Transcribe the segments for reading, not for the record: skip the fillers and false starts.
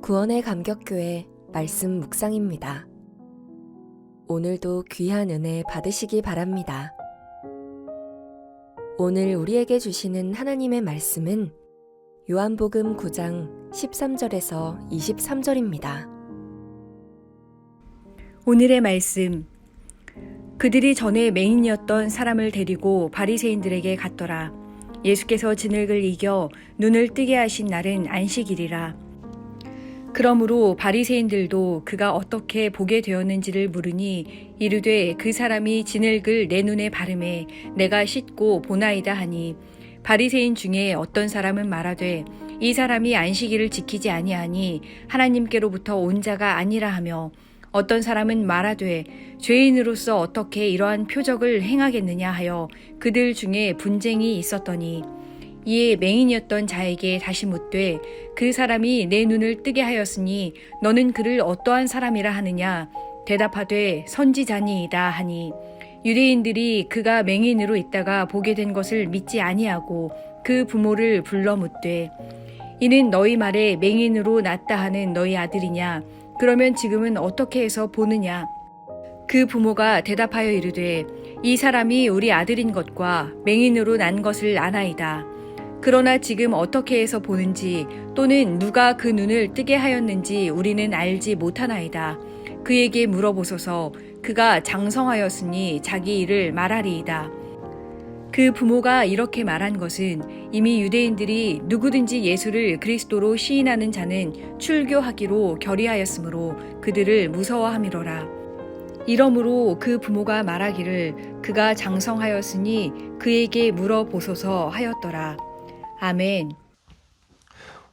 구원의 감격교회 말씀 묵상입니다. 오늘도 귀한 은혜 받으시기 바랍니다. 오늘 우리에게 주시는 하나님의 말씀은 요한복음 9장 13절에서 23절입니다. 오늘의 말씀. 그들이 전에 맹인이었던 사람을 데리고 바리새인들에게 갔더라. 예수께서 진흙을 이겨 눈을 뜨게 하신 날은 안식일이라. 그러므로 바리새인들도 그가 어떻게 보게 되었는지를 물으니 이르되 그 사람이 진흙을 내 눈에 바르매 내가 씻고 보나이다 하니, 바리새인 중에 어떤 사람은 말하되 이 사람이 안식일을 지키지 아니하니 하나님께로부터 온 자가 아니라 하며, 어떤 사람은 말하되 죄인으로서 어떻게 이러한 표적을 행하겠느냐 하여 그들 중에 분쟁이 있었더니, 이에 맹인이었던 자에게 다시 묻되 그 사람이 내 눈을 뜨게 하였으니 너는 그를 어떠한 사람이라 하느냐? 대답하되 선지자니이다 하니, 유대인들이 그가 맹인으로 있다가 보게 된 것을 믿지 아니하고 그 부모를 불러 묻되 이는 너희 말에 맹인으로 났다 하는 너희 아들이냐? 그러면 지금은 어떻게 해서 보느냐? 그 부모가 대답하여 이르되 이 사람이 우리 아들인 것과 맹인으로 난 것을 아나이다. 그러나 지금 어떻게 해서 보는지 또는 누가 그 눈을 뜨게 하였는지 우리는 알지 못하나이다. 그에게 물어보소서. 그가 장성하였으니 자기 일을 말하리이다. 그 부모가 이렇게 말한 것은 이미 유대인들이 누구든지 예수를 그리스도로 시인하는 자는 출교하기로 결의하였으므로 그들을 무서워함이로라. 이러므로 그 부모가 말하기를 그가 장성하였으니 그에게 물어보소서 하였더라. 아멘.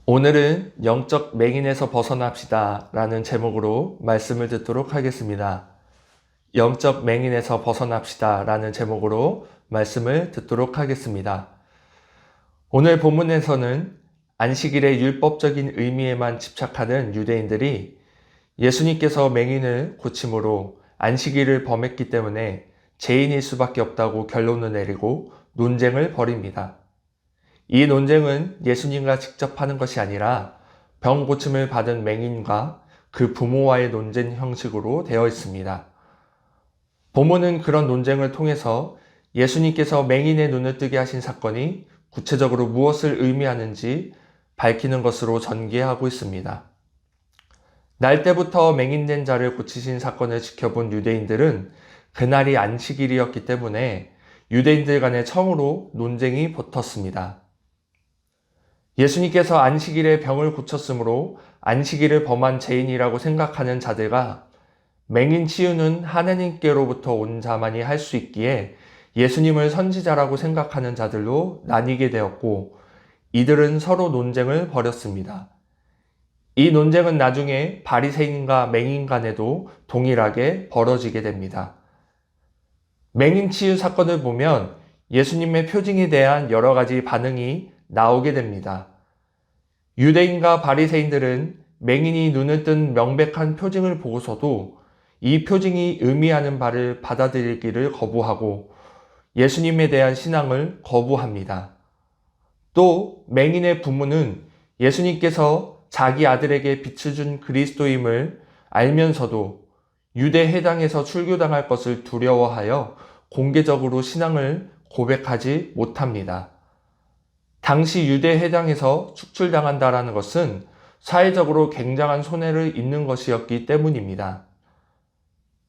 오늘은 영적 맹인에서 벗어납시다 라는 제목으로 말씀을 듣도록 하겠습니다. 영적 맹인에서 벗어납시다 라는 제목으로 말씀을 듣도록 하겠습니다. 오늘 본문에서는 안식일의 율법적인 의미에만 집착하는 유대인들이 예수님께서 맹인을 고침으로 안식일을 범했기 때문에 죄인일 수밖에 없다고 결론을 내리고 논쟁을 벌입니다. 이 논쟁은 예수님과 직접 하는 것이 아니라 병 고침을 받은 맹인과 그 부모와의 논쟁 형식으로 되어 있습니다. 본문은 그런 논쟁을 통해서 예수님께서 맹인의 눈을 뜨게 하신 사건이 구체적으로 무엇을 의미하는지 밝히는 것으로 전개하고 있습니다. 날 때부터 맹인된 자를 고치신 사건을 지켜본 유대인들은 그날이 안식일이었기 때문에 유대인들 간에 처음으로 논쟁이 붙었습니다. 예수님께서 안식일에 병을 고쳤으므로 안식일을 범한 죄인이라고 생각하는 자들과 맹인 치유는 하나님께로부터 온 자만이 할 수 있기에 예수님을 선지자라고 생각하는 자들로 나뉘게 되었고, 이들은 서로 논쟁을 벌였습니다. 이 논쟁은 나중에 바리새인과 맹인 간에도 동일하게 벌어지게 됩니다. 맹인 치유 사건을 보면 예수님의 표징에 대한 여러 가지 반응이 나오게 됩니다. 유대인과 바리새인들은 맹인이 눈을 뜬 명백한 표징을 보고서도 이 표징이 의미하는 바를 받아들이기를 거부하고 예수님에 대한 신앙을 거부합니다. 또 맹인의 부모는 예수님께서 자기 아들에게 빛을 준 그리스도임을 알면서도 유대 회당에서 출교당할 것을 두려워하여 공개적으로 신앙을 고백하지 못합니다. 당시 유대 회당에서 축출당한다라는 것은 사회적으로 굉장한 손해를 입는 것이었기 때문입니다.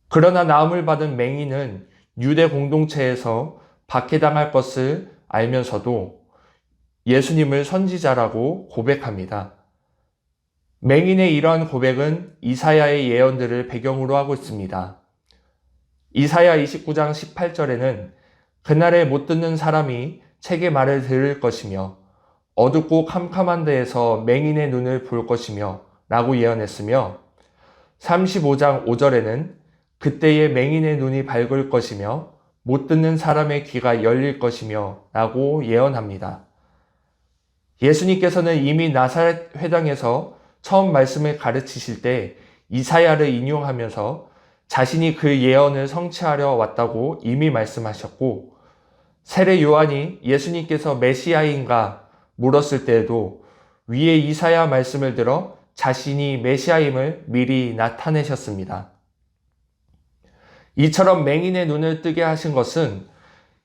그러나 나음을 받은 맹인은 유대 공동체에서 박해당할 것을 알면서도 예수님을 선지자라고 고백합니다. 맹인의 이러한 고백은 이사야의 예언들을 배경으로 하고 있습니다. 이사야 29장 18절에는 그날에 못 듣는 사람이 책의 말을 들을 것이며 어둡고 캄캄한 데에서 맹인의 눈을 볼 것이며 라고 예언했으며, 35장 5절에는 그때에 맹인의 눈이 밝을 것이며 못 듣는 사람의 귀가 열릴 것이며 라고 예언합니다. 예수님께서는 이미 나사렛 회당에서 처음 말씀을 가르치실 때 이사야를 인용하면서 자신이 그 예언을 성취하려 왔다고 이미 말씀하셨고, 세례 요한이 예수님께서 메시아인가 물었을 때에도 위에 이사야 말씀을 들어 자신이 메시아임을 미리 나타내셨습니다. 이처럼 맹인의 눈을 뜨게 하신 것은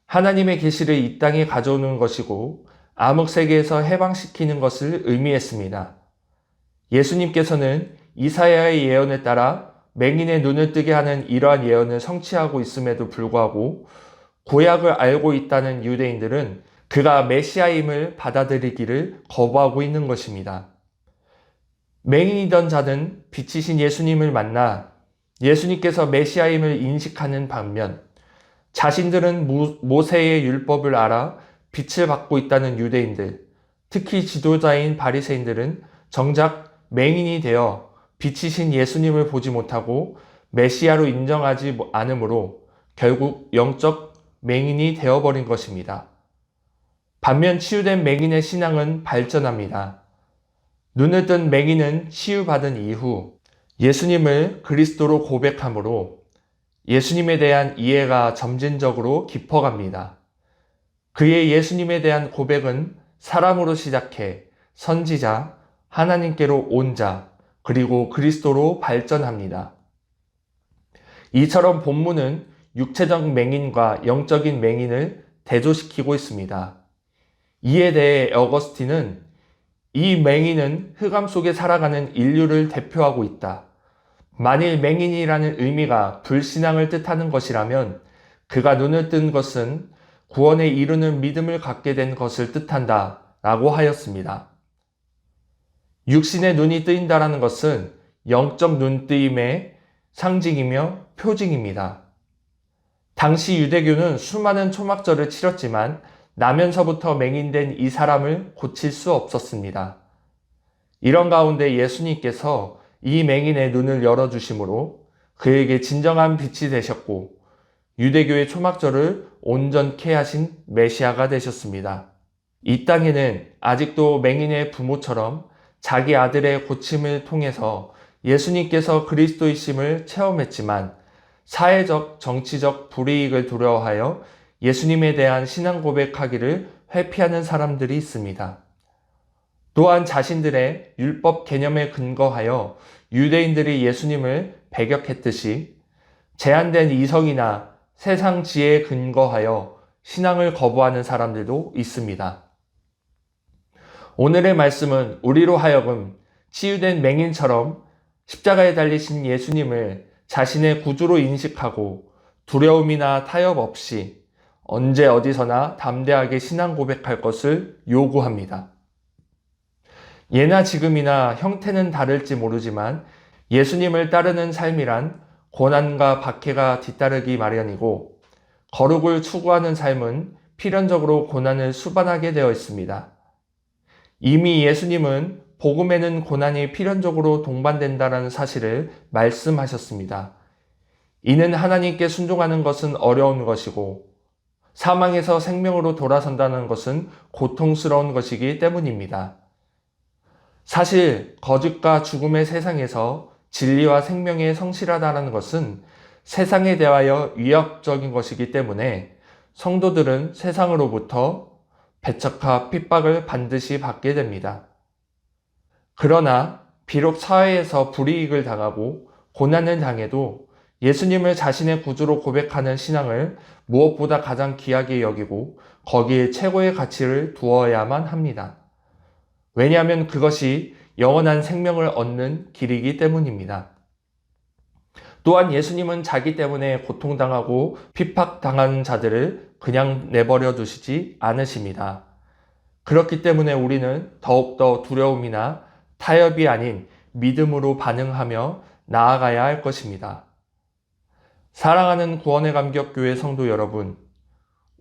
하나님의 계시를 이 땅에 가져오는 것이고 암흑 세계에서 해방시키는 것을 의미했습니다. 예수님께서는 이사야의 예언에 따라 맹인의 눈을 뜨게 하는 이러한 예언을 성취하고 있음에도 불구하고 구약을 알고 있다는 유대인들은 그가 메시아임을 받아들이기를 거부하고 있는 것입니다. 맹인이던 자는 빛이신 예수님을 만나 예수님께서 메시아임을 인식하는 반면 자신들은 모세의 율법을 알아 빛을 받고 있다는 유대인들, 특히 지도자인 바리새인들은 정작 맹인이 되어 빛이신 예수님을 보지 못하고 메시아로 인정하지 않으므로 결국 영적 맹인이 되어버린 것입니다. 반면 치유된 맹인의 신앙은 발전합니다. 눈을 뜬 맹인은 치유받은 이후 예수님을 그리스도로 고백함으로 예수님에 대한 이해가 점진적으로 깊어갑니다. 그의 예수님에 대한 고백은 사람으로 시작해 선지자, 하나님께로 온 자, 그리고 그리스도로 발전합니다. 이처럼 본문은 육체적 맹인과 영적인 맹인을 대조시키고 있습니다. 이에 대해 어거스틴은 이 맹인은 흑암 속에 살아가는 인류를 대표하고 있다. 만일 맹인이라는 의미가 불신앙을 뜻하는 것이라면 그가 눈을 뜬 것은 구원에 이르는 믿음을 갖게 된 것을 뜻한다 라고 하였습니다. 육신의 눈이 뜨인다라는 것은 영적 눈뜨임의 상징이며 표징입니다. 당시 유대교는 수많은 초막절을 치렀지만 나면서부터 맹인된 이 사람을 고칠 수 없었습니다. 이런 가운데 예수님께서 이 맹인의 눈을 열어주심으로 그에게 진정한 빛이 되셨고 유대교의 초막절을 온전케 하신 메시아가 되셨습니다. 이 땅에는 아직도 맹인의 부모처럼 자기 아들의 고침을 통해서 예수님께서 그리스도이심을 체험했지만 사회적, 정치적 불이익을 두려워하여 예수님에 대한 신앙 고백하기를 회피하는 사람들이 있습니다. 또한 자신들의 율법 개념에 근거하여 유대인들이 예수님을 배격했듯이 제한된 이성이나 세상 지혜에 근거하여 신앙을 거부하는 사람들도 있습니다. 오늘의 말씀은 우리로 하여금 치유된 맹인처럼 십자가에 달리신 예수님을 자신의 구주로 인식하고 두려움이나 타협 없이 언제 어디서나 담대하게 신앙 고백할 것을 요구합니다. 예나 지금이나 형태는 다를지 모르지만 예수님을 따르는 삶이란 고난과 박해가 뒤따르기 마련이고 거룩을 추구하는 삶은 필연적으로 고난을 수반하게 되어 있습니다. 이미 예수님은 복음에는 고난이 필연적으로 동반된다는 사실을 말씀하셨습니다. 이는 하나님께 순종하는 것은 어려운 것이고 사망에서 생명으로 돌아선다는 것은 고통스러운 것이기 때문입니다. 사실 거짓과 죽음의 세상에서 진리와 생명에 성실하다는 것은 세상에 대하여 위협적인 것이기 때문에 성도들은 세상으로부터 배척과 핍박을 반드시 받게 됩니다. 그러나 비록 사회에서 불이익을 당하고 고난을 당해도 예수님을 자신의 구주로 고백하는 신앙을 무엇보다 가장 귀하게 여기고 거기에 최고의 가치를 두어야만 합니다. 왜냐하면 그것이 영원한 생명을 얻는 길이기 때문입니다. 또한 예수님은 자기 때문에 고통당하고 핍박당하는 자들을 그냥 내버려 두시지 않으십니다. 그렇기 때문에 우리는 더욱더 두려움이나 타협이 아닌 믿음으로 반응하며 나아가야 할 것입니다. 사랑하는 구원의 감격교회 성도 여러분,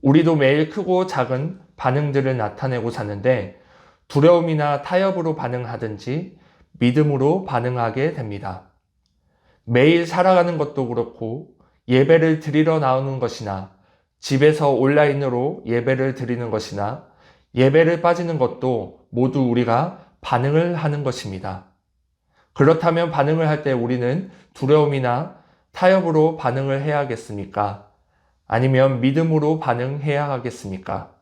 우리도 매일 크고 작은 반응들을 나타내고 사는데 두려움이나 타협으로 반응하든지 믿음으로 반응하게 됩니다. 매일 살아가는 것도 그렇고 예배를 드리러 나오는 것이나 집에서 온라인으로 예배를 드리는 것이나 예배를 빠지는 것도 모두 우리가 반응을 하는 것입니다. 그렇다면 반응을 할 때 우리는 두려움이나 타협으로 반응을 해야 하겠습니까? 아니면 믿음으로 반응해야 하겠습니까?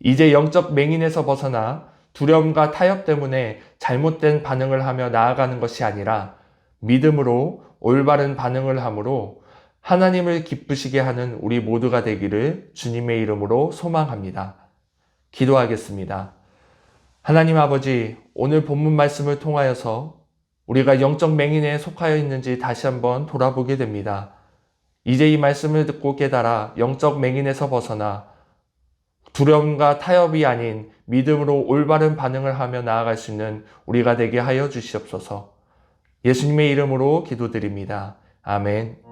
이제 영적 맹인에서 벗어나 두려움과 타협 때문에 잘못된 반응을 하며 나아가는 것이 아니라 믿음으로 올바른 반응을 함으로 하나님을 기쁘시게 하는 우리 모두가 되기를 주님의 이름으로 소망합니다. 기도하겠습니다. 하나님 아버지, 오늘 본문 말씀을 통하여서 우리가 영적 맹인에 속하여 있는지 다시 한번 돌아보게 됩니다. 이제 이 말씀을 듣고 깨달아 영적 맹인에서 벗어나 두려움과 타협이 아닌 믿음으로 올바른 반응을 하며 나아갈 수 있는 우리가 되게 하여 주시옵소서. 예수님의 이름으로 기도드립니다. 아멘.